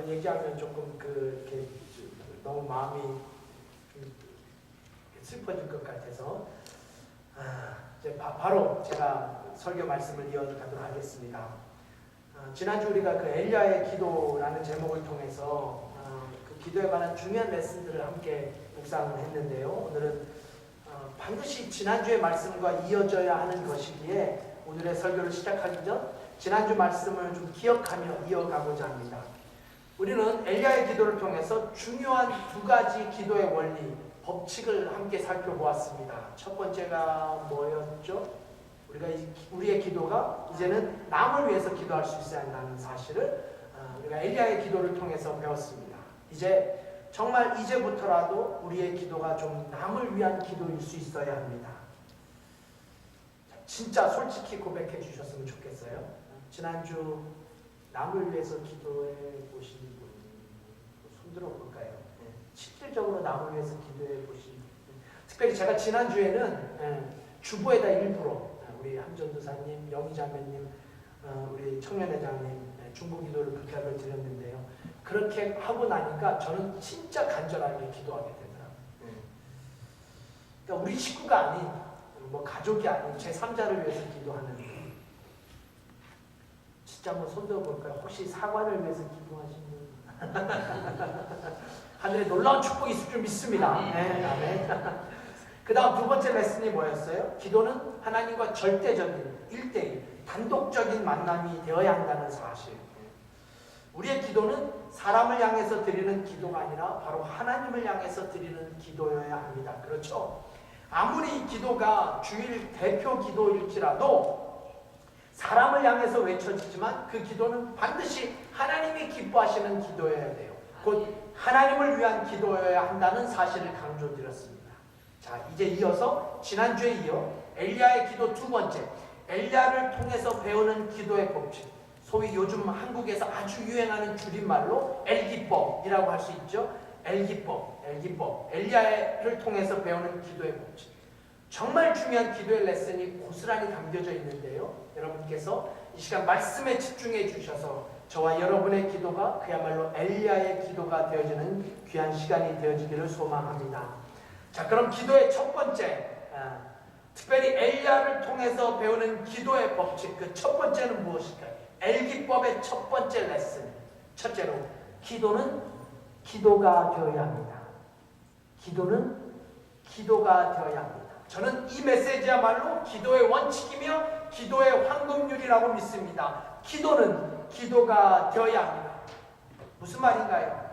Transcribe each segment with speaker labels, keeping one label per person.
Speaker 1: 얘기하면 조금 이렇게 너무 마음이 좀 슬퍼질 것 같아서 이제 바로 제가 설교 말씀을 이어가도록 하겠습니다. 지난주 우리가 그 엘리야의 기도라는 제목을 통해서 그 기도에 관한 중요한 레슨들을 함께 묵상을 했는데요. 오늘은 반드시 지난주의 말씀과 이어져야 하는 것이기에 오늘의 설교를 시작하기 전 지난주 말씀을 좀 기억하며 이어가고자 합니다. 우리는 엘리야의 기도를 통해서 중요한 두 가지 기도의 원리, 법칙을 함께 살펴보았습니다. 첫 번째가 뭐였죠? 우리의 기도가 이제는 남을 위해서 기도할 수 있어야 한다는 사실을 우리가 엘리야의 기도를 통해서 배웠습니다. 정말 이제부터라도 우리의 기도가 좀 남을 위한 기도일 수 있어야 합니다. 진짜 솔직히 고백해 주셨으면 좋겠어요. 지난주 남을 위해서 기도해 보신 분 손들어 볼까요? 실질적으로 남을 위해서 기도해 보신 분. 특별히 제가 지난주에는 주보에다 일부러 우리 함전도사님, 영희자매님, 우리 청년회장님 중보기도를 부탁을 드렸는데요. 그렇게 하고 나니까 저는 진짜 간절하게 기도하게 되더라고요. 그러니까 우리 식구가 아닌, 가족이 아닌 제3자를 위해서 기도하는, 진짜 한번 손들어 볼까요? 혹시 사관을 위해서 기도하신 분? 하늘에 놀라운 축복이 있을 줄 믿습니다. 네, 아멘. 그 다음 두 번째 레슨이 뭐였어요? 기도는 하나님과 절대적인, 1대1, 단독적인 만남이 되어야 한다는 사실. 우리의 기도는 사람을 향해서 드리는 기도가 아니라 바로 하나님을 향해서 드리는 기도여야 합니다. 그렇죠? 아무리 기도가 주일 대표 기도일지라도 사람을 향해서 외쳐지지만 그 기도는 반드시 하나님이 기뻐하시는 기도여야 돼요. 곧 하나님을 위한 기도여야 한다는 사실을 강조드렸습니다. 자, 이제 이어서 지난주에 이어 엘리야의 기도 두 번째, 엘리야를 통해서 배우는 기도의 법칙, 소위 요즘 한국에서 아주 유행하는 줄임말로 엘기법이라고 할 수 있죠. 엘기법, 엘리야를 통해서 배우는 기도의 법칙. 정말 중요한 기도의 레슨이 고스란히 담겨져 있는데요. 여러분께서 이 시간 말씀에 집중해 주셔서 저와 여러분의 기도가 그야말로 엘리야의 기도가 되어지는 귀한 시간이 되어지기를 소망합니다. 자, 그럼 기도의 첫 번째, 특별히 엘리야를 통해서 배우는 기도의 법칙, 그 첫 번째는 무엇일까요? 엘기법의 첫 번째 레슨. 첫째로, 기도는 기도가 되어야 합니다. 기도는 기도가 되어야 합니다. 저는 이 메시지야말로 기도의 원칙이며 기도의 황금률이라고 믿습니다. 기도는 기도가 되어야 합니다. 무슨 말인가요?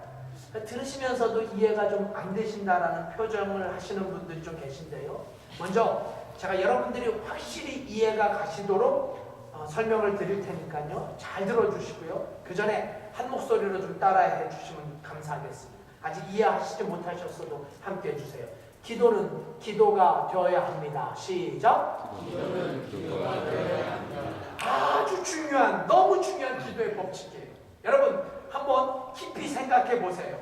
Speaker 1: 들으시면서도 이해가 좀 안 되신다라는 표정을 하시는 분들이 좀 계신데요. 먼저 제가 여러분들이 확실히 이해가 가시도록 설명을 드릴 테니까요. 잘 들어주시고요. 그 전에 한 목소리로 좀 따라해 주시면 감사하겠습니다. 아직 이해하시지 못하셨어도 함께 해주세요. 기도는 기도가 되어야 합니다. 시작!
Speaker 2: 기도는 기도가 되어야 합니다.
Speaker 1: 아주 중요한, 너무 중요한 기도의 법칙이에요. 여러분 한번 깊이 생각해 보세요.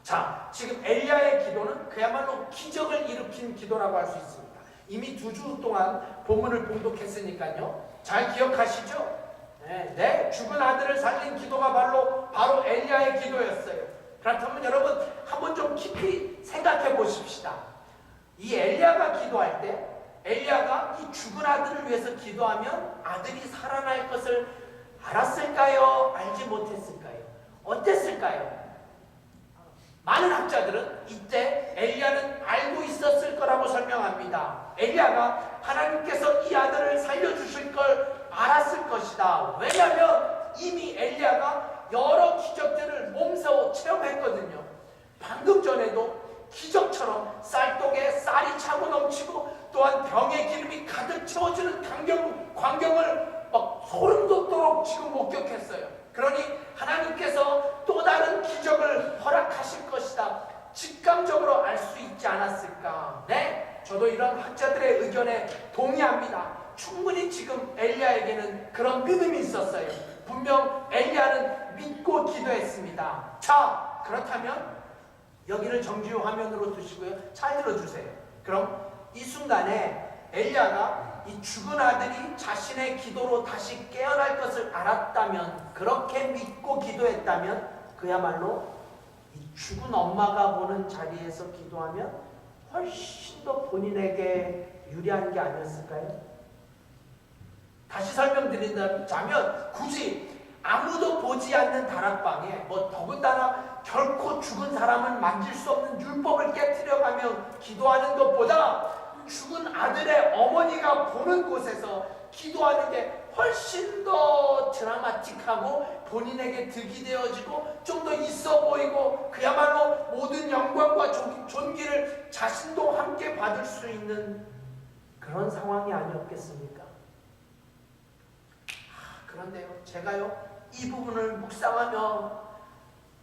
Speaker 1: 자, 지금 엘리야의 기도는 그야말로 기적을 일으킨 기도라고 할 수 있습니다. 이미 2주 동안 본문을 봉독했으니까요. 잘 기억하시죠? 네, 죽은 아들을 살린 기도가 바로 엘리야의 기도였어요. 그렇다면 여러분 한번 좀 깊이 생각해 보십시다. 이 엘리야가 기도할 때 엘리야가 이 죽은 아들을 위해서 기도하면 아들이 살아날 것을 알았을까요? 알지 못했을까요? 어땠을까요? 많은 학자들은 이때 엘리야는 알고 있었을 거라고 설명합니다. 엘리야가 하나님께서 이 아들을 살려주실 걸 알았을 것이다. 왜냐하면 이미 엘리야가 여러 기적들을 몸소 체험했거든요. 방금 전에도 기적처럼 쌀독에 쌀이 차고 넘치고 또한 병의 기름이 가득 채워지는 광경을 막 소름 돋도록 지금 목격했어요. 그러니 하나님께서 또 다른 기적을 허락하실 것이다. 직감적으로 알 수 있지 않았을까? 네, 저도 이런 학자들의 의견에 동의합니다. 충분히 지금 엘리야에게는 그런 믿음이 있었어요. 분명 엘리야는 믿고 기도했습니다. 자, 그렇다면 여기를 정지호 화면으로 두시고요. 잘 들어주세요. 그럼 이 순간에 엘리야가 이 죽은 아들이 자신의 기도로 다시 깨어날 것을 알았다면, 그렇게 믿고 기도했다면 그야말로 이 죽은 엄마가 보는 자리에서 기도하면 훨씬 더 본인에게 유리한 게 아니었을까요? 다시 설명드린다면 굳이 아무도 보지 않는 다락방에 더군다나 결코 죽은 사람을 만질 수 없는 율법을 깨트려가며 기도하는 것보다 죽은 아들의 어머니가 보는 곳에서 기도하는 게 훨씬 더 드라마틱하고 본인에게 득이 되어지고 좀 더 있어 보이고 그야말로 모든 영광과 존귀를 자신도 함께 받을 수 있는 그런 상황이 아니었겠습니까? 그런데요, 제가요 이 부분을 묵상하며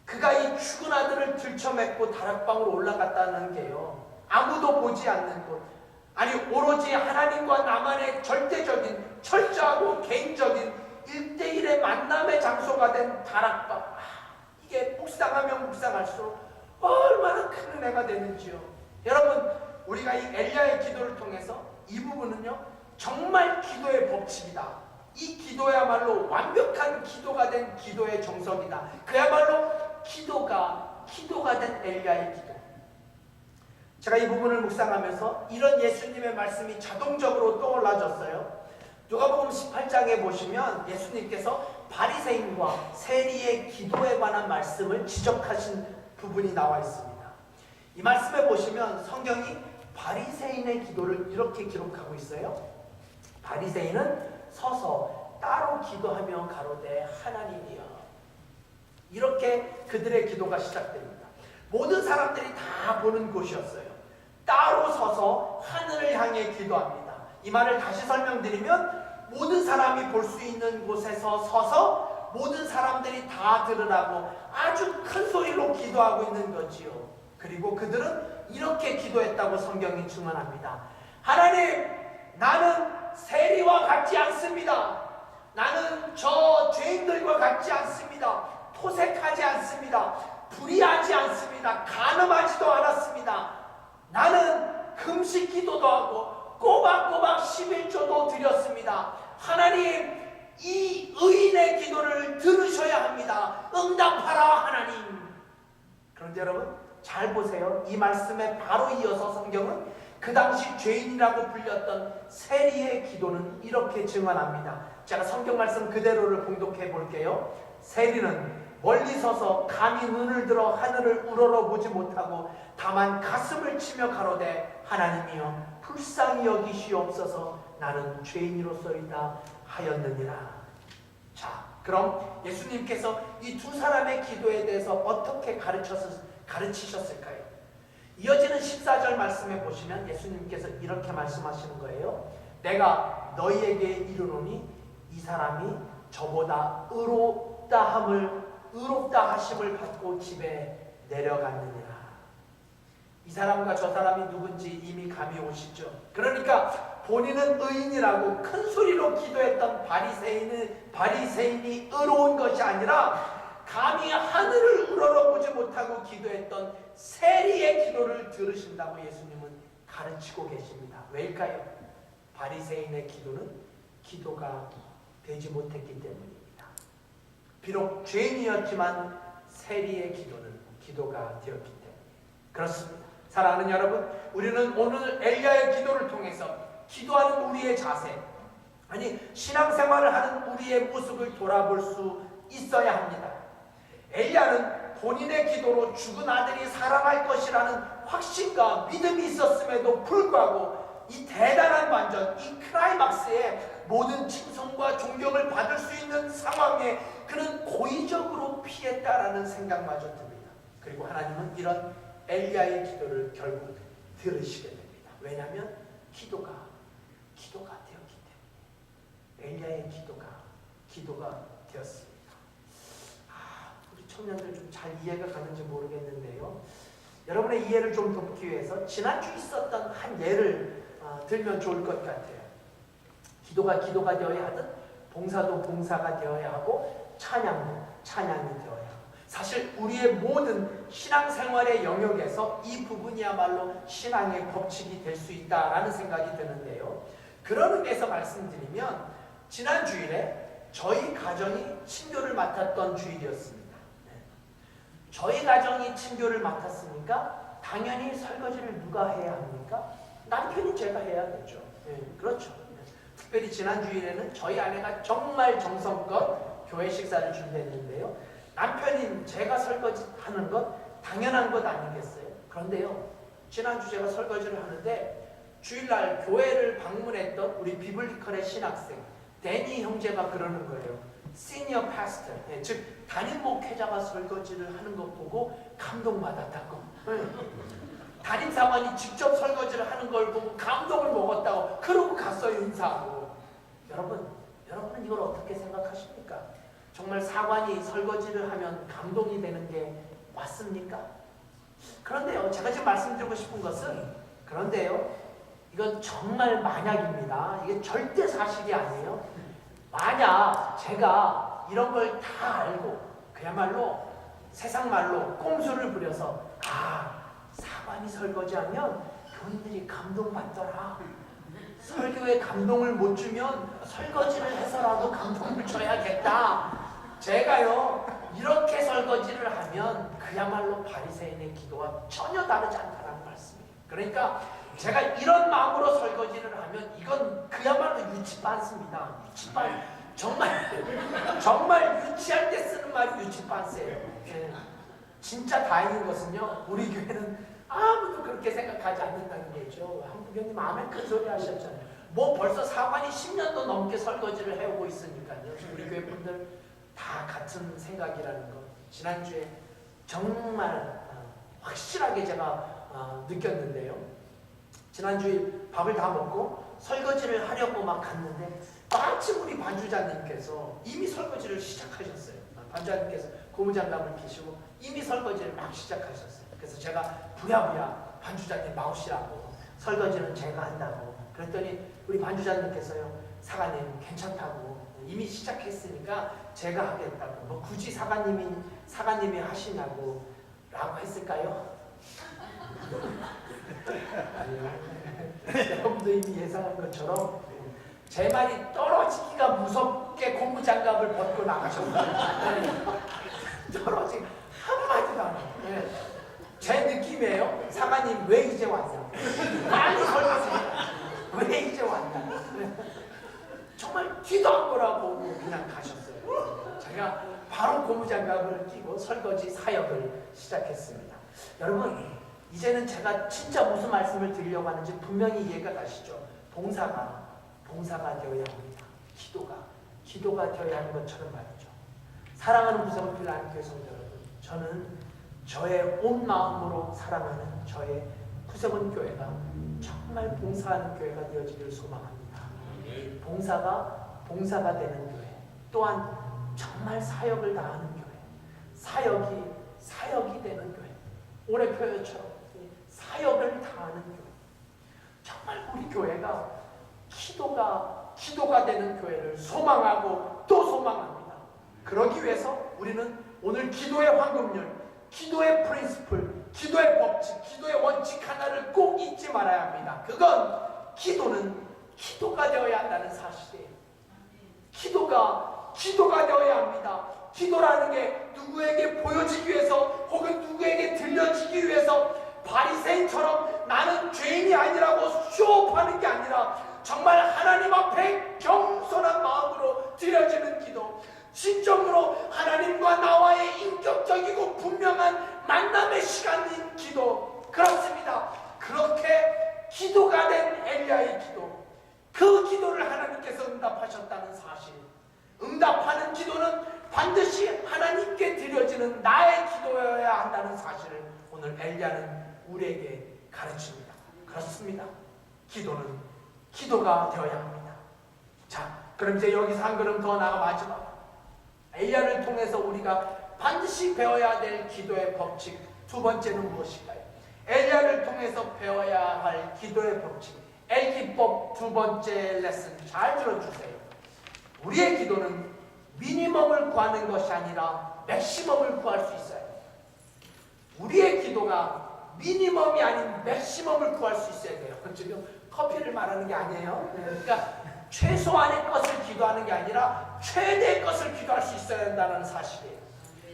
Speaker 1: 그가 이 죽은 아들을 들쳐맺고 다락방으로 올라갔다는 게요, 아무도 보지 않는 곳, 아니 오로지 하나님과 나만의 절대적인 철저하고 개인적인 1대1의 만남의 장소가 된 다락방, 이게 묵상하면 묵상할수록 얼마나 큰 은혜가 되는지요. 여러분, 우리가 이 엘리야의 기도를 통해서 이 부분은요 정말 기도의 법칙이다, 이 기도야말로 완벽한 기도가 된 기도의 정석이다, 그야말로 기도가 된 엘리야의 기도. 제가 이 부분을 묵상하면서 이런 예수님의 말씀이 자동적으로 떠올라졌어요. 누가복음 18장에 보시면 예수님께서 바리새인과 세리의 기도에 관한 말씀을 지적하신 부분이 나와 있습니다. 이 말씀에 보시면 성경이 바리새인의 기도를 이렇게 기록하고 있어요. 바리새인은 서서 따로 기도하며 가로되 하나님이여, 이렇게 그들의 기도가 시작됩니다. 모든 사람들이 다 보는 곳이었어요. 따로 서서 하늘을 향해 기도합니다. 이 말을 다시 설명드리면 모든 사람이 볼 수 있는 곳에서 서서 모든 사람들이 다 들으라고 아주 큰 소리로 기도하고 있는 거지요. 그리고 그들은 이렇게 기도했다고 성경이 증언합니다. 하나님, 나는 세리와 같지 않습니다. 나는 저 죄인들과 같지 않습니다. 토색하지 않습니다. 불의하지 않습니다. 간음하지도 않았습니다. 나는 금식 기도도 하고 꼬박꼬박 11조도 드렸습니다. 하나님, 이 의인의 기도를 들으셔야 합니다. 응답하라 하나님. 그런데 여러분 잘 보세요. 이 말씀에 바로 이어서 성경은 그 당시 죄인이라고 불렸던 세리의 기도는 이렇게 증언합니다. 제가 성경 말씀 그대로를 봉독해 볼게요. 세리는 멀리 서서 감히 눈을 들어 하늘을 우러러보지 못하고 다만 가슴을 치며 가로되 하나님이여 불쌍히 여기시옵소서 나는 죄인이로소이다 하였느니라. 자, 그럼 예수님께서 이 두 사람의 기도에 대해서 어떻게 가르치셨을까요? 이어지는 14절 말씀에 보시면 예수님께서 이렇게 말씀하시는 거예요. 내가 너희에게 이르노니 이 사람이 저보다 의롭다 하심을 받고 집에 내려갔느니라. 이 사람과 저 사람이 누군지 이미 감이 오시죠. 그러니까 본인은 의인이라고 큰 소리로 기도했던 바리새인이 의로운 것이 아니라 감히 하늘을 우러러보지 못하고 기도했던 세리의 기도를 들으신다고 예수님은 가르치고 계십니다. 왜일까요? 바리새인의 기도는 기도가 되지 못했기 때문입니다. 비록 죄인이었지만 세리의 기도는 기도가 되었기 때문에 그렇습니다. 사랑하는 여러분, 우리는 오늘 엘리야의 기도를 통해서 기도하는 우리의 자세, 아니 신앙생활을 하는 우리의 모습을 돌아볼 수 있어야 합니다. 엘리야는 본인의 기도로 죽은 아들이 살아날 것이라는 확신과 믿음이 있었음에도 불구하고 이 대단한 반전, 이 클라이막스에 모든 칭송과 존경을 받을 수 있는 상황에 그는 고의적으로 피했다라는 생각마저 듭니다. 그리고 하나님은 이런 엘리야의 기도를 결국 들으시게 됩니다. 왜냐하면 기도가 되었기 때문에. 엘리야의 기도가 되었습니다. 우리 청년들 좀 잘 이해가 가는지 모르겠는데요. 여러분의 이해를 좀 돕기 위해서 지난주 있었던 한 예를 들면 좋을 것 같아요. 기도가 되어야 하듯 봉사도 봉사가 되어야 하고 찬양도 찬양이 되어야 하고, 사실 우리의 모든 신앙생활의 영역에서 이 부분이야말로 신앙의 법칙이 될 수 있다라는 생각이 드는데요. 그런 의미에서 말씀드리면 지난 주일에 저희 가정이 친교를 맡았던 주일이었습니다. 저희 가정이 친교를 맡았으니까 당연히 설거지를 누가 해야 합니까? 남편이 제가 해야 되죠. 그렇죠. 특별히 지난 주일에는 저희 아내가 정말 정성껏 교회 식사를 준비했는데요. 남편인 제가 설거지하는 것 당연한 것 아니겠어요? 그런데요, 지난주 제가 설거지를 하는데 주일날 교회를 방문했던 우리 비블리컬의 신학생 데니 형제가 그러는 거예요. 시니어 파스터, 즉 담임 목회자가 설거지를 하는 것 보고 감동받았다고. 담임 사관이 직접 설거지를 하는 걸 보고 감동을 먹었다고. 그러고 갔어요, 인사하고. 여러분은 이걸 어떻게 생각하십니까? 정말 사관이 설거지를 하면 감동이 되는 게 맞습니까? 그런데요, 제가 지금 말씀드리고 싶은 것은, 그런데요, 이건 정말 만약입니다. 이게 절대 사실이 아니에요. 만약 제가 이런 걸 다 알고 그야말로 세상 말로 꼼수를 부려서 사관이 설거지하면 교인들이 감동받더라. 설교에 감동을 못 주면 설거지를 해서라도 감동을 줘야겠다. 제가요 이렇게 설거지를 하면 그야말로 바리새인의 기도와 전혀 다르지 않다는 말씀이에요. 그러니까 제가 이런 마음으로 설거지를 하면 이건 그야말로 유치반스입니다. 유치반. 정말 유치할 때 쓰는 말이 유치반스예요. 진짜 다행인 것은요, 우리 교회는 아무도 그렇게 생각하지 않는다는 거죠. 한국교님 아멘 큰 소리 하셨잖아요. 뭐 벌써 사관이 10년도 넘게 설거지를 해오고 있으니까요. 우리 교회 분들 다 같은 생각이라는 거. 지난주에 정말 확실하게 제가 느꼈는데요. 지난주에 밥을 다 먹고 설거지를 하려고 막 갔는데 마침 우리 반주자님께서 이미 설거지를 시작하셨어요. 반주자님께서 고무장갑을 끼시고 이미 설거지를 막 시작하셨어요. 그래서 제가 부랴부랴 반주자님 나오시라고, 설거지는 제가 한다고 그랬더니 우리 반주자님께서요, 사관님 괜찮다고, 이미 시작했으니까 제가 하겠다고, 뭐 굳이 사관님이 하시냐고 라고 했을까요? 여러분도 이미 예상한 것처럼 제 말이 떨어지기가 무섭게 고무장갑을 벗고 나가셨어요. 떨어지기 한마디도 안 해요. 제 느낌이에요. 사관님 왜 이제 왔냐? 빨리 설거지. 왜 이제 왔냐? 정말 뒤도 안 보라고 그냥 가셨어요. 제가 바로 고무장갑을 끼고 설거지 사역을 시작했습니다. 여러분, 이제는 제가 진짜 무슨 말씀을 드리려고 하는지 분명히 이해가 가시죠? 봉사가 되어야 합니다. 기도가 되어야 하는 것처럼 말이죠. 사랑하는 구성원 필라한교회 성도 여러분, 저는 저의 온 마음으로 사랑하는 저의 구성원 교회가 정말 봉사하는 교회가 되어지기를 소망합니다. 봉사가 되는 교회, 또한 정말 사역을 다하는 교회, 사역이 되는 교회, 올해 표현처럼 사역을 다하는 교회. 정말 우리 교회가 기도가 되는 교회를 소망하고 또 소망합니다. 그러기 위해서 우리는 오늘 기도의 황금률, 기도의 프린시플, 기도의 법칙, 기도의 원칙 하나를 꼭 잊지 말아야 합니다. 그건 기도가 되어야 한다는 사실이에요. 기도가 되어야 합니다. 기도라는 게 누구에게 보여지기 위해서 혹은 누구에게 들려지기 위해서 바리새인처럼 나는 죄인이 아니라고 쇼업하는 게 아니라 정말 하나님 앞에 겸손한 마음으로 드려지는 기도, 진정으로 하나님과 나와의 인격적이고 분명한 만남의 시간인 기도. 그렇습니다. 그렇게 기도가 된 엘리야의 기도, 그 기도를 하나님께서 응답하셨다는 사실, 응답하는 기도는 반드시 하나님께 드려지는 나의 기도여야 한다는 사실을 오늘 엘리야는 우리에게 가르칩니다. 그렇습니다. 기도가 되어야 합니다. 자, 그럼 이제 여기서 한 걸음 더 나가 마지막 엘리야를 통해서 우리가 반드시 배워야 될 기도의 법칙 두 번째는 무엇일까요? 엘리야를 통해서 배워야 할 기도의 법칙, 엘기법 두 번째 레슨 잘 들어주세요. 우리의 기도는 미니멈을 구하는 것이 아니라 맥시멈을 구할 수 있어요. 우리의 기도가 미니멈이 아닌 맥시멈을 구할 수 있어야 돼요. 지금 커피를 말하는 게 아니에요. 그러니까 최소한의 것을 기도하는 게 아니라 최대의 것을 기도할 수 있어야 한다는 사실이에요.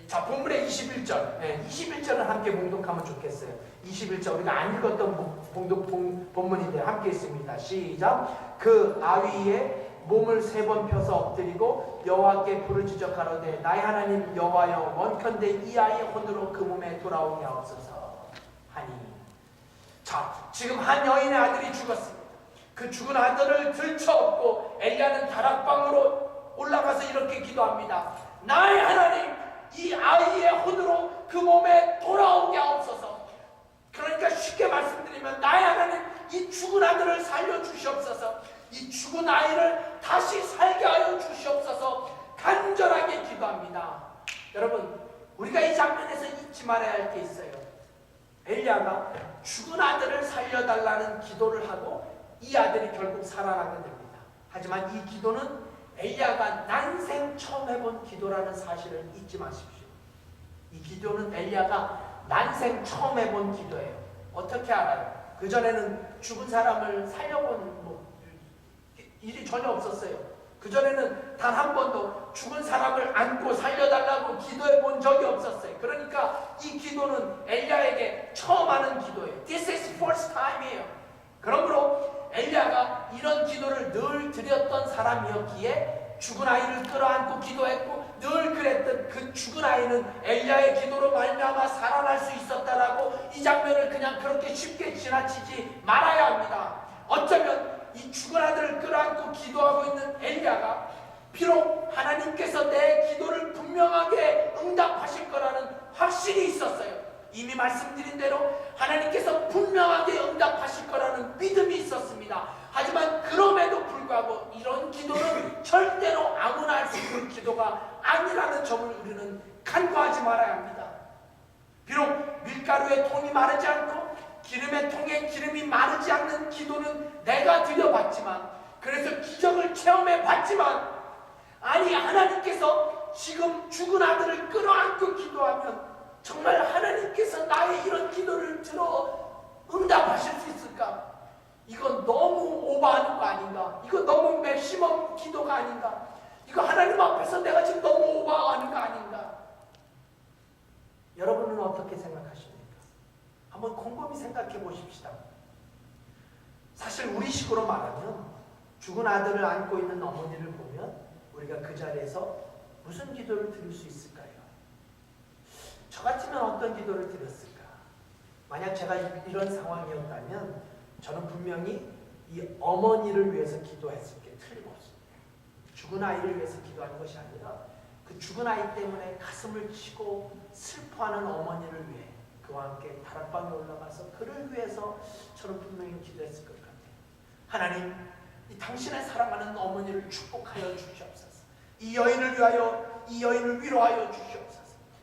Speaker 1: 자, 본문의 21절. 21절을 함께 봉독하면 좋겠어요. 21절 우리가 안 읽었던 본문인데 함께 있습니다. 시작. 그 아위에 몸을 3번 펴서 엎드리고 여호와께 부르짖어 가로되 나의 하나님 여호와여 원컨대 이 아이의 혼으로 그 몸에 돌아오게 하옵소서 하니. 자, 지금 한 여인의 아들이 죽었습니다. 그 죽은 아들을 들쳐업고 엘리야는 다락방으로 올라가서 이렇게 기도합니다. 나의 하나님 이 아이의 혼으로 그 몸에 돌아오게 하옵소서. 그러니까 쉽게 말씀드리면 나의 하나님 이 죽은 아들을 살려주시옵소서. 이 죽은 아이를 다시 살게 하여 주시옵소서 간절하게 기도합니다. 여러분, 우리가 이 장면에서 잊지 말아야 할 게 있어요. 엘리야가 죽은 아들을 살려달라는 기도를 하고 이 아들이 결국 살아나게 됩니다. 하지만 이 기도는 엘리야가 난생 처음 해본 기도라는 사실을 잊지 마십시오. 이 기도는 엘리야가 난생 처음 해본 기도예요. 어떻게 알아요? 그전에는 죽은 사람을 살려본 일이 전혀 없었어요. 그전에는 단 한 번도 죽은 사람을 안고 살려달라고 기도해 본 적이 없었어요. 그러니까 이 기도는 엘리야에게 처음 하는 기도예요. This is first time이에요. 그러므로 엘리야가 이런 기도를 늘 드렸던 사람이었기에 죽은 아이를 끌어안고 기도했고 늘 그랬던 그 죽은 아이는 엘리야의 기도로 말미암아 살아날 수 있었다라고 이 장면을 그냥 그렇게 쉽게 지나치지 말아야 합니다. 어쩌면 이 죽은 아들을 끌어안고 기도하고 있는 엘리야가 비록 하나님께서 내 기도를 분명하게 응답하실 거라는 확신이 있었어요. 이미 말씀드린 대로 하나님께서 분명하게 응답하실 거라는 믿음이 있었습니다. 하지만 그럼에도 불구하고 이런 기도는 절대로 아무나 할 수 있는 기도가 아니라는 점을 우리는 간과하지 말아야 합니다. 비록 밀가루의 통이 마르지 않고 기름의 통에 기름이 마르지 않는 기도는 내가 드려봤지만, 그래서 기적을 체험해 봤지만, 아니 하나님께서 지금 죽은 아들을 끌어안고 기도하면 정말 하나님께서 나의 이런 기도를 들어 응답하실 수 있을까? 이건 너무 오버하는 거 아닌가? 이거 너무 맥시멈 기도가 아닌가? 이거 하나님 앞에서 내가 지금 너무 오버하는 거 아닌가? 여러분은 어떻게 생각하십니까? 한번 곰곰이 생각해 보십시다. 사실 우리식으로 말하면 죽은 아들을 안고 있는 어머니를 보면 우리가 그 자리에서 무슨 기도를 드릴 수 있을까요? 저 같으면 어떤 기도를 드렸을까? 만약 제가 이런 상황이었다면 저는 분명히 이 어머니를 위해서 기도했을 게 틀림없습니다. 죽은 아이를 위해서 기도하는 것이 아니라 그 죽은 아이 때문에 가슴을 치고 슬퍼하는 어머니를 위해 그와 함께 다락방에 올라가서 그를 위해서 저는 분명히 기도했을 것 같아요. 하나님, 이 당신의 사랑하는 어머니를 축복하여 주시옵소서. 이 여인을 위하여, 이 여인을 위로하여 주시옵소서.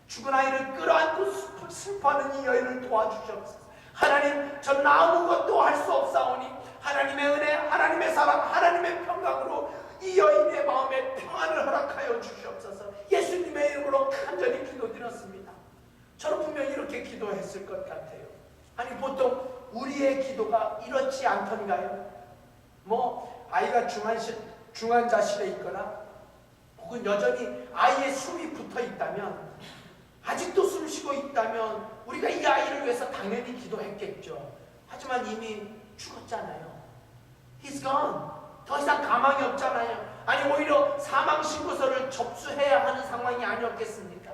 Speaker 1: 죽은 아이를 끌어안고 슬퍼하는 이 여인을 도와주시옵소서. 하나님, 저는 아무것도 할 수 없사오니 하나님의 은혜, 하나님의 사랑, 하나님의 평강으로 이 여인의 마음에 평안을 허락하여 주시옵소서. 예수님의 이름으로 간절히 기도드렸습니다. 저는 분명히 이렇게 기도했을 것 같아요. 아니 보통 우리의 기도가 이렇지 않던가요? 아이가 중환자실에 있거나 혹은 여전히 아이의 숨이 붙어 있다면, 아직도 숨 쉬고 있다면 우리가 이 아이를 위해서 당연히 기도했겠죠. 하지만 이미 죽었잖아요. He's gone. 더 이상 가망이 없잖아요. 아니 오히려 사망 신고서를 접수해야 하는 상황이 아니었겠습니까?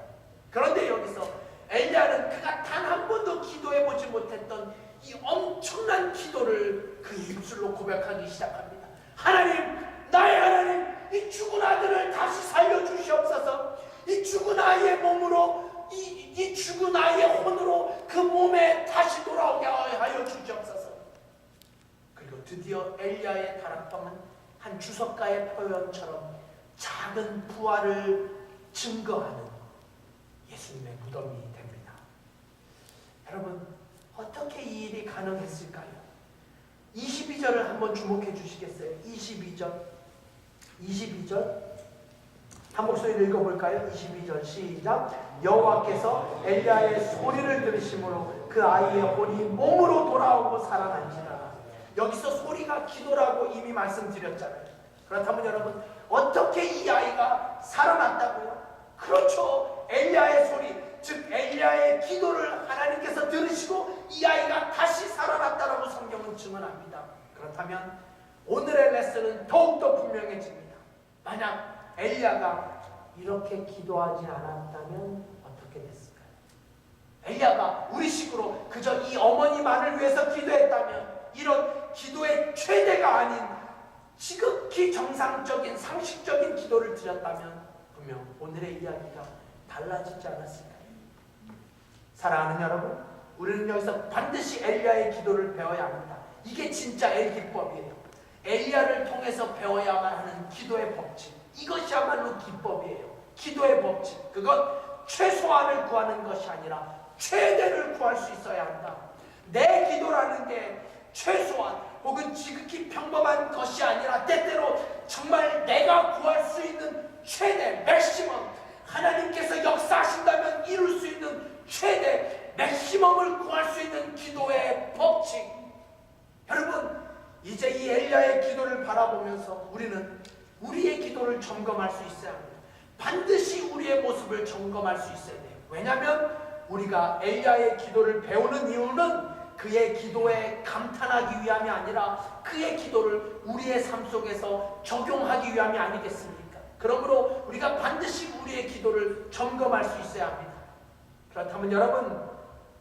Speaker 1: 그런데 여기서 엘리야는 그가 단 한 번도 기도해보지 못했던 이 엄청난 기도를 그 입술로 고백하기 시작합니다. 하나님, 나의 하나님, 이 죽은 아들을 다시 살려주시옵소서. 이 죽은 아이의 몸으로, 이 죽은 아이의 혼으로 그 몸에 다시 돌아오게 하여 주시옵소서. 그리고 드디어 엘리야의 다락방은 한 주석가의 표현처럼 작은 부활을 증거하는 예수님의 무덤이 됩니다. 여러분, 어떻게 이 일이 가능했을까요? 22절을 한번 주목해 주시겠어요? 22절 한 목소리를 읽어볼까요? 22절 시작. 여호와께서 엘리야의 소리를 들으심으로 그 아이의 혼이 몸으로 돌아오고 살아난지라. 여기서 소리가 기도라고 이미 말씀드렸잖아요. 그렇다면 여러분, 어떻게 이 아이가 살아났다고요? 그렇죠. 엘리야의 소리, 즉 엘리야의 기도를 하나님께서 들으시고 이 아이가 다시 살아났다라고 성경은 증언합니다. 그렇다면 오늘의 레슨은 더욱더 분명해집니다. 만약 엘리야가 이렇게 기도하지 않았다면 어떻게 됐을까요? 엘리야가 우리식으로 그저 이 어머니만을 위해서 기도했다면, 이런 기도의 최대가 아닌 지극히 정상적인 상식적인 기도를 드렸다면 분명 오늘의 이야기가 달라지지 않았을까요? 사랑하는 여러분, 우리는 여기서 반드시 엘리야의 기도를 배워야 합니다. 이게 진짜 엘기법이에요. 엘리야를 통해서 배워야만 하는 기도의 법칙, 이것이야말로 기법이에요. 기도의 법칙, 그건 최소한을 구하는 것이 아니라 최대를 구할 수 있어야 한다. 내 기도라는 게 최소한 혹은 지극히 평범한 것이 아니라 때때로 정말 내가 구할 수 있는 최대, 맥시멈, 하나님께서 역사하신다면 이룰 수 있는 최대, 맥시멈을 구할 수 있는 기도의 법칙. 여러분, 이제 이 엘리야의 기도를 바라보면서 우리는 우리의 기도를 점검할 수 있어야 합니다. 반드시 우리의 모습을 점검할 수 있어야 돼요. 왜냐하면 우리가 엘리야의 기도를 배우는 이유는 그의 기도에 감탄하기 위함이 아니라 그의 기도를 우리의 삶 속에서 적용하기 위함이 아니겠습니까? 그러므로 우리가 반드시 우리의 기도를 점검할 수 있어야 합니다. 그렇다면 여러분,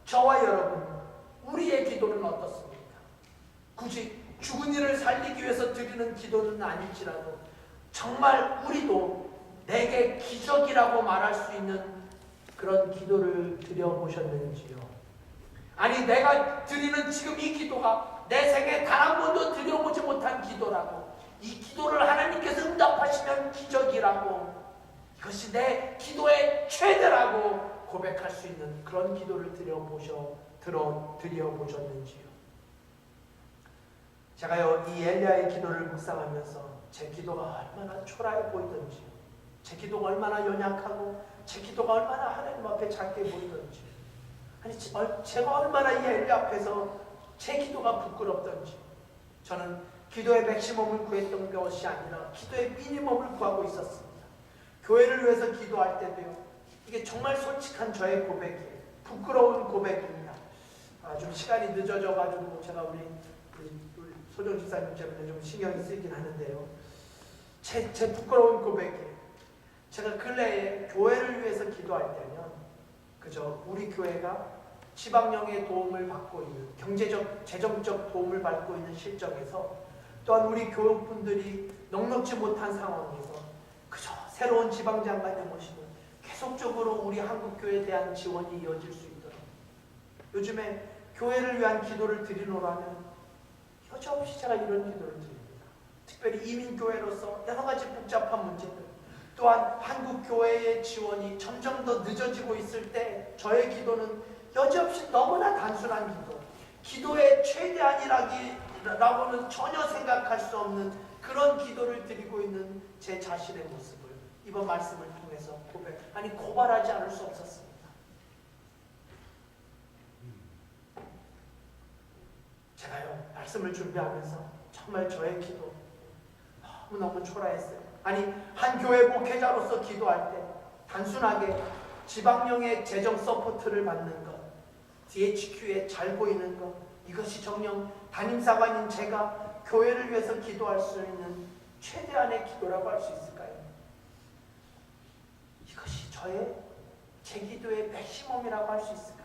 Speaker 1: 저와 여러분, 우리의 기도는 어떻습니까? 굳이 죽은 이를 살리기 위해서 드리는 기도는 아닐지라도 정말 우리도 내게 기적이라고 말할 수 있는 그런 기도를 드려보셨는지요? 아니, 내가 드리는 지금 이 기도가 내 생에 단 한 번도 드려보지 못한 기도라고, 이 기도를 하나님께서 응답하시면 기적이라고, 이것이 내 기도의 최대라고 고백할 수 있는 그런 기도를 드려보셨는지요? 제가요, 이 엘리야의 기도를 묵상하면서 제 기도가 얼마나 초라해 보이던지요, 제 기도가 얼마나 연약하고 제 기도가 얼마나 하나님 앞에 작게 보이던지, 아니 제가 얼마나 이 엘리 앞에서 제 기도가 부끄럽던지, 저는 기도의 맥시멈을 구했던 것이 아니라 기도의 미니멈을 구하고 있었습니다. 교회를 위해서 기도할 때도요, 이게 정말 솔직한 저의 고백이에요. 부끄러운 고백입니다. 좀 시간이 늦어져가지고 제가 우리 소정 집사님 때문에 좀 신경이 쓰이긴 하는데요, 제 부끄러운 고백이에요. 제가 근래에 교회를 위해서 기도할 때면 그저 우리 교회가 지방령의 도움을 받고 있는, 경제적, 재정적 도움을 받고 있는 실정에서, 또한 우리 교육분들이 넉넉지 못한 상황에서 그저 새로운 지방장관님 오시면 계속적으로 우리 한국교회에 대한 지원이 이어질 수 있도록, 요즘에 교회를 위한 기도를 드리노라면 여지없이 제가 이런 기도를 드립니다. 특별히 이민교회로서 여러 가지 복잡한 문제들, 또한 한국교회의 지원이 점점 더 늦어지고 있을 때 저의 기도는 여지없이 너무나 단순한 기도, 기도의 최대한이라고는 전혀 생각할 수 없는 그런 기도를 드리고 있는 제 자신의 모습을 이번 말씀을 통해서 고발하지 않을 수 없었습니다. 제가요, 말씀을 준비하면서 정말 저의 기도 너무너무 초라했어요. 아니, 한 교회 목회자로서 기도할 때 단순하게 지방령의 재정 서포트를 받는 것, DHQ에 잘 보이는 것, 이것이 정녕 담임사관인 제가 교회를 위해서 기도할 수 있는 최대한의 기도라고 할 수 있을까요? 이것이 제 기도의 맥시멈이라고 할 수 있을까요?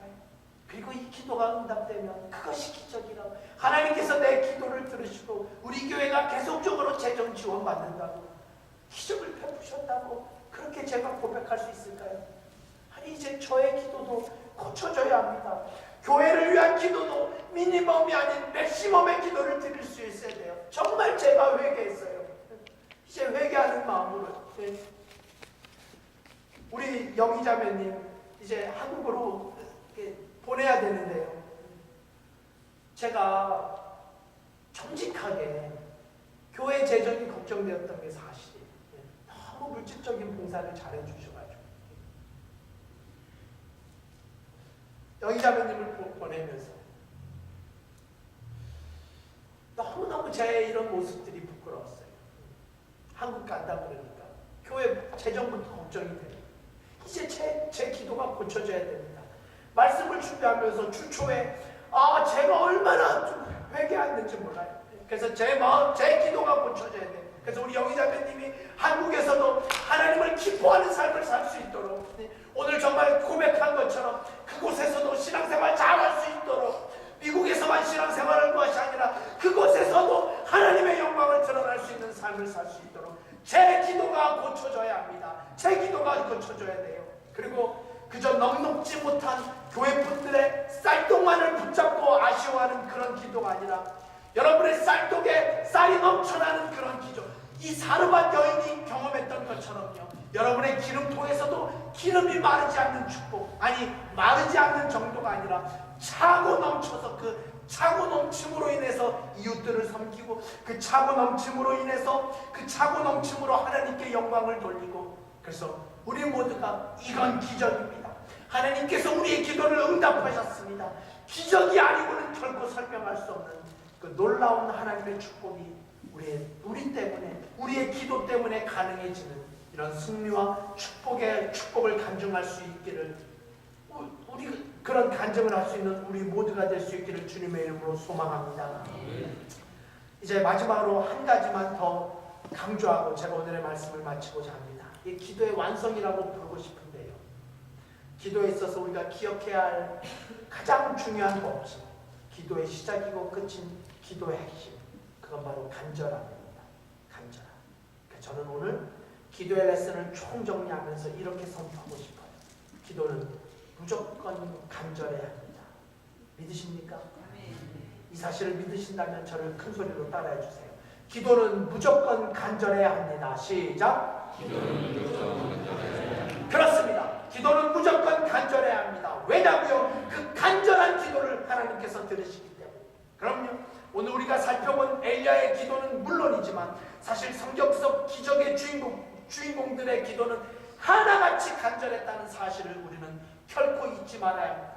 Speaker 1: 그리고 이 기도가 응답되면 그것이 기적이라고, 하나님께서 내 기도를 들으시고 우리 교회가 계속적으로 재정 지원 받는다고, 기적을 베푸셨다고 그렇게 제가 고백할 수 있을까요? 아니, 이제 저의 기도도 고쳐져야 합니다. 교회를 위한 기도도 미니멈이 아닌 맥시멈의 기도를 드릴 수 있어야 돼요. 정말 제가 회개했어요. 이제 회개하는 마음으로 우리 영희자매님 이제 한국으로 보내야 되는데요, 제가 정직하게 교회 재정이 걱정되었던 게 사실이에요. 너무 물질적인 봉사를 잘해주셔가지고 영희자매님을 보내면서 제 이런 모습들이 부끄러웠어요. 한국 간다 그러니까 교회 재정부터 걱정이 돼요. 이제 제 기도가 고쳐져야 됩니다. 말씀을 준비하면서 주 초에 제가 얼마나 좀 회개했는지 몰라요. 그래서 제 기도가 고쳐져야 돼요. 그래서 우리 영희자매님이 한국에서도 하나님을 기뻐하는 삶을 살 수 있도록, 오늘 정말 고백한 것처럼 그곳에서도 신앙생활 잘할 수 있도록, 미국에서만 신앙생활을 것이 아니라 그곳에서도 하나님의 영광을 드러날 수 있는 삶을 살 수 있도록 제 기도가 고쳐져야 합니다. 제 기도가 고쳐져야 돼요. 그리고 그저 넉넉지 못한 교회분들의 쌀떡만을 붙잡고 아쉬워하는 그런 기도가 아니라 여러분의 쌀떡에 쌀이 넘쳐나는 그런 기도, 이 사르밧 여인이 경험했던 것처럼요, 여러분의 기름통에서도 기름이 마르지 않는 축복, 아니 마르지 않는 정도가 아니라 차고 넘쳐서 그 차고 넘침으로 인해서 이웃들을 섬기고, 그 차고 넘침으로 인해서 그 차고 넘침으로 하나님께 영광을 돌리고, 그래서 우리 모두가 이건 기적입니다. 하나님께서 우리의 기도를 응답하셨습니다. 기적이 아니고는 결코 설명할 수 없는 그 놀라운 하나님의 축복이 우리 때문에, 우리의 기도 때문에 가능해지는 이런 승리와 축복을 간증할 수 있기를, 우리 그런 간증을 할 수 있는 우리 모두가 될 수 있기를 주님의 이름으로 소망합니다. 이제 마지막으로 한 가지만 더 강조하고 제가 오늘의 말씀을 마치고자 합니다. 이 기도의 완성이라고 부르고 싶은데요, 기도에 있어서 우리가 기억해야 할 가장 중요한 법칙, 기도의 시작이고 끝인 기도의 핵심, 그건 바로 간절함입니다. 간절함. 그러니까 저는 오늘 기도의 레슨을 총정리하면서 이렇게 선포하고 싶어요. 기도는 무조건 간절해야 합니다. 믿으십니까? 이 사실을 믿으신다면 저를 큰 소리로 따라해 주세요. 기도는 무조건 간절해야 합니다. 시작.
Speaker 2: 기도는 무조건 간절해야 합니다.
Speaker 1: 그렇습니다. 기도는 무조건 간절해야 합니다. 왜냐고요? 그 간절한 기도를 하나님께서 들으시기 때문에. 그럼요. 오늘 우리가 살펴본 엘리야의 기도는 물론이지만 사실 성경 속 기적의 주인공들의 기도는 하나같이 간절했다는 사실을 우리는 결코 잊지 말아야 합니다.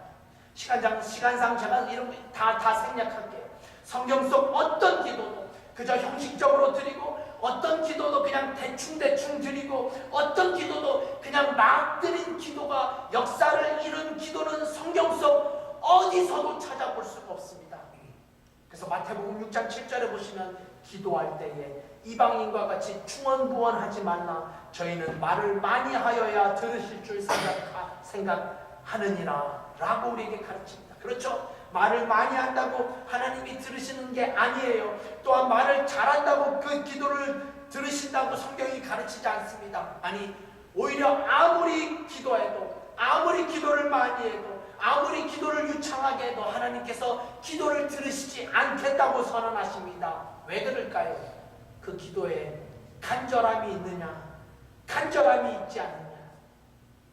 Speaker 1: 시간상 제가 이런 다 생략할게요. 성경 속 어떤 기도도 그저 형식적으로 드리고, 어떤 기도도 그냥 대충 드리고, 어떤 기도도 그냥 막 드린 기도가 역사를 이룬 기도는 성경 속 어디서도 찾아볼 수가 없습니다. 그래서 마태복음 6장 7절에 보시면 기도할 때에 이방인과 같이 충언부언하지 말라, 저희는 말을 많이 하여야 들으실 줄 생각하느니라 라고 우리에게 가르칩니다. 그렇죠? 말을 많이 한다고 하나님이 들으시는 게 아니에요. 또한 말을 잘한다고 그 기도를 들으신다고 성경이 가르치지 않습니다. 아니, 오히려 아무리 기도해도, 아무리 기도를 많이 해도, 아무리 기도를 유창하게 해도 하나님께서 기도를 들으시지 않겠다고 선언하십니다. 왜 그럴까요? 그 기도에 간절함이 있느냐, 간절함이 있지 않느냐.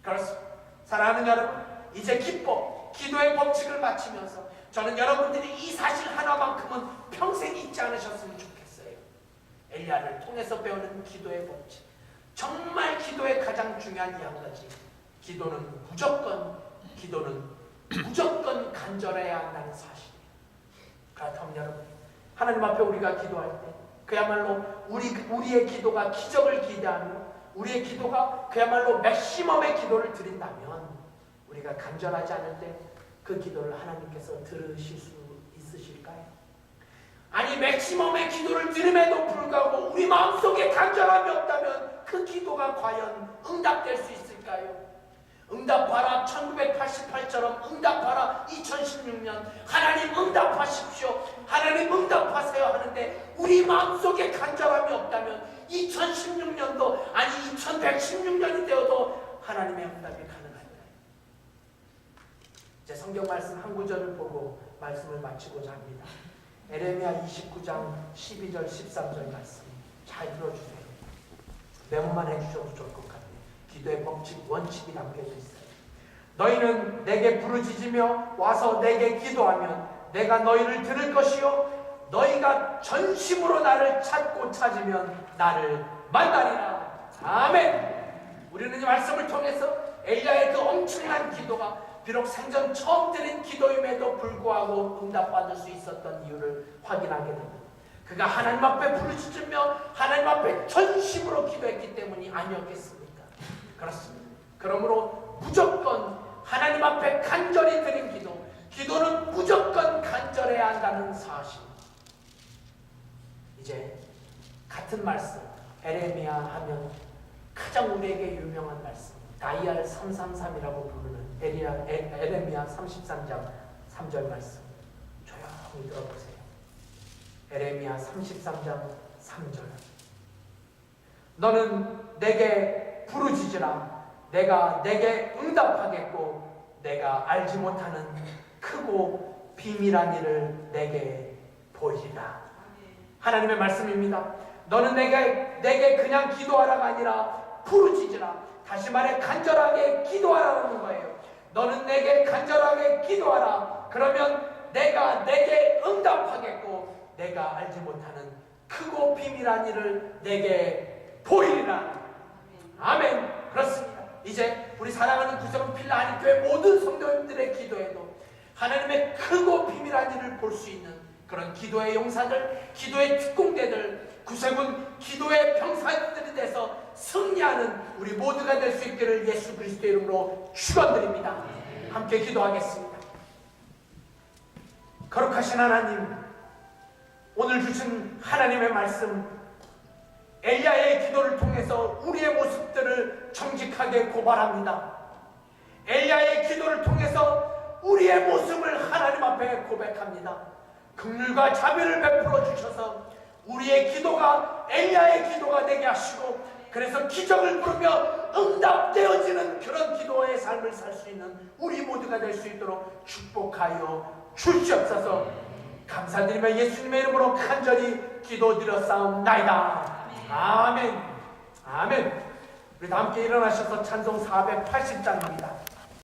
Speaker 1: 그렇습니다. 사랑하는 여러분, 이제 기도의 법칙을 마치면서 저는 여러분들이 이 사실 하나만큼은 평생 잊지 않으셨으면 좋겠어요. 엘리야를 통해서 배우는 기도의 법칙, 정말 기도의 가장 중요한 이 한 가지, 기도는 무조건 간절해야 한다는 사실이에요. 그렇다면 여러분, 하나님 앞에 우리가 기도할 때 그야말로 우리의 기도가 기적을 기대하며 우리의 기도가 그야말로 맥시멈의 기도를 드린다면, 우리가 간절하지 않을 때 그 기도를 하나님께서 들으실 수 있으실까요? 아니, 맥시멈의 기도를 들음에도 불구하고 우리 마음속에 간절함이 없다면 그 기도가 과연 응답될 수 있을까요? 응답하라 1988처럼 응답하라 2016년, 하나님 응답하십시오, 하나님 응답하세요 하는데 우리 마음속에 간절함이 없다면 2016년도 아니 2116년이 되어도 하나님의 응답이 가능할까요? 이제 성경 말씀 한 구절을 보고 말씀을 마치고자 합니다. 에레미야 29장 12절 13절 말씀 잘 들어주세요. 메모만 해주셔도 좋을 것 같아요. 기도의 법칙, 원칙이 담겨져 있어요. 너희는 내게 부르짖으며 와서 내게 기도하면 내가 너희를 들을 것이요 너희가 전심으로 나를 찾으면 나를 만나리라. 아멘. 우리는 이 말씀을 통해서 엘리야의 그 엄청난 기도가 비록 생전 처음 드린 기도임에도 불구하고 응답받을 수 있었던 이유를 확인하게 됩니다. 그가 하나님 앞에 부르짖으며 하나님 앞에 전심으로 기도했기 때문이 아니었겠습니까? 그렇습니다. 그러므로 무조건 하나님 앞에 간절히 드린 기도는 무조건 간절해야 한다는 사실. 이제 같은 말씀, 에레미야 하면 가장 우리에게 유명한 말씀, 다이알 333이라고 부르는 에레미야 33장 3절 말씀 조용히 들어보세요. 에레미야 33장 3절. 너는 내게 부르짖으라. 내가 내게 응답하겠고 내가 알지 못하는 크고 비밀한 일을 내게 보이리라. 하나님의 말씀입니다. 너는 내게 그냥 기도하라가 아니라 부르짖으라. 다시 말해 간절하게 기도하라는 거예요. 너는 내게 간절하게 기도하라. 그러면 내가 내게 응답하겠고 내가 알지 못하는 크고 비밀한 일을 내게 보이리라. 아멘. 그렇습니다. 이제 우리 사랑하는 구성은 필라 한인교회 모든 성도님들의 기도에도 하나님의 크고 비밀한 일을 볼 수 있는 그런 기도의 용사들, 기도의 특공대들, 구세군 기도의 병사들이 돼서 승리하는 우리 모두가 될 수 있기를 예수 그리스도의 이름으로 축원드립니다. 함께 기도하겠습니다. 거룩하신 하나님, 오늘 주신 하나님의 말씀, 엘리야의 기도를 통해서 우리의 모습들을 정직하게 고발합니다. 엘리야의 기도를 통해서 우리의 모습을 하나님 앞에 고백합니다. 긍휼과 자비를 베풀어 주셔서 우리의 기도가 엘리야의 기도가 되게 하시고, 그래서 기적을 부르며 응답되어지는 그런 기도의 삶을 살 수 있는 우리 모두가 될 수 있도록 축복하여 주시옵소서. 감사드리며 예수님의 이름으로 간절히 기도드렸사옵나이다. 아멘. 아멘. 우리 다 함께 일어나셔서 찬송 480장입니다.